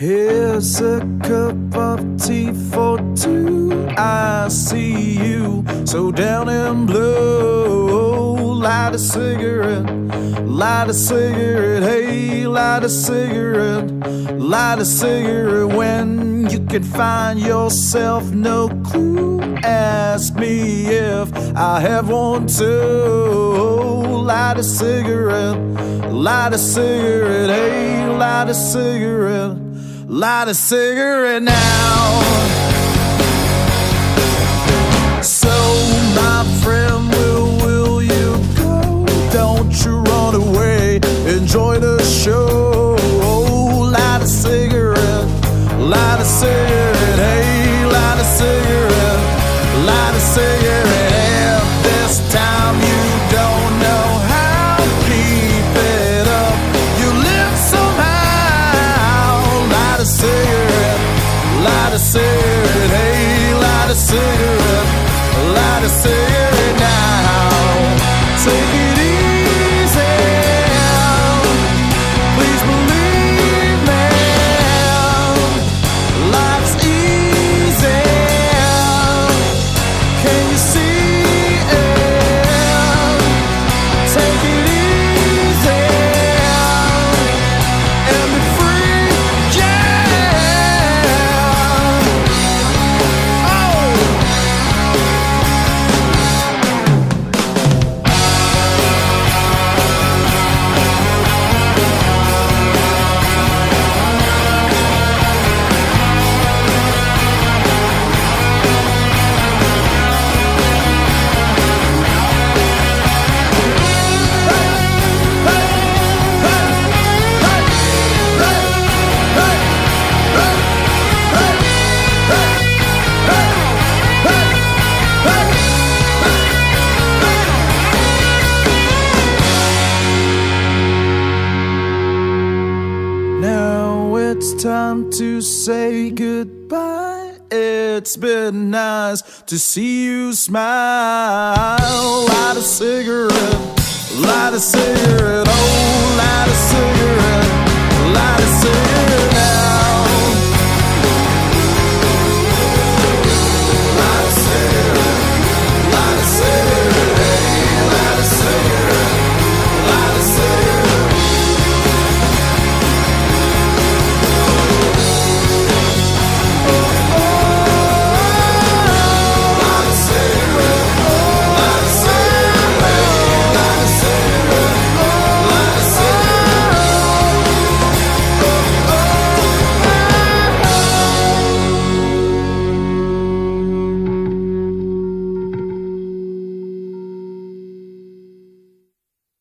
Here's a cup of tea for two. I see you so down in blue. Light a cigarette, light a cigarette, hey, light a cigarette, light a cigarette when you can find yourself no clue. Ask me if I have one too. Light a cigarette, light a cigarette, hey, light a cigarette, light a cigarette now. So my friend, will you go? Don't you run away, enjoy the show. Light a cigarette, light a cigarette, hey, light a cigarette, light a cigarette. This time you don't know how, keep it up, you live somehow. Light a cigarette, light a cigarette, hey, light a cigarette, light a cigarette now. Take it easy, please believe me. Life's easy, can you see it? Take it easy and be free, yeah. Oh. Now it's time to say goodbye. It's been nice to see you smile. Light a cigarette, light a cigarette, oh, light a cigarette, light a cigarette.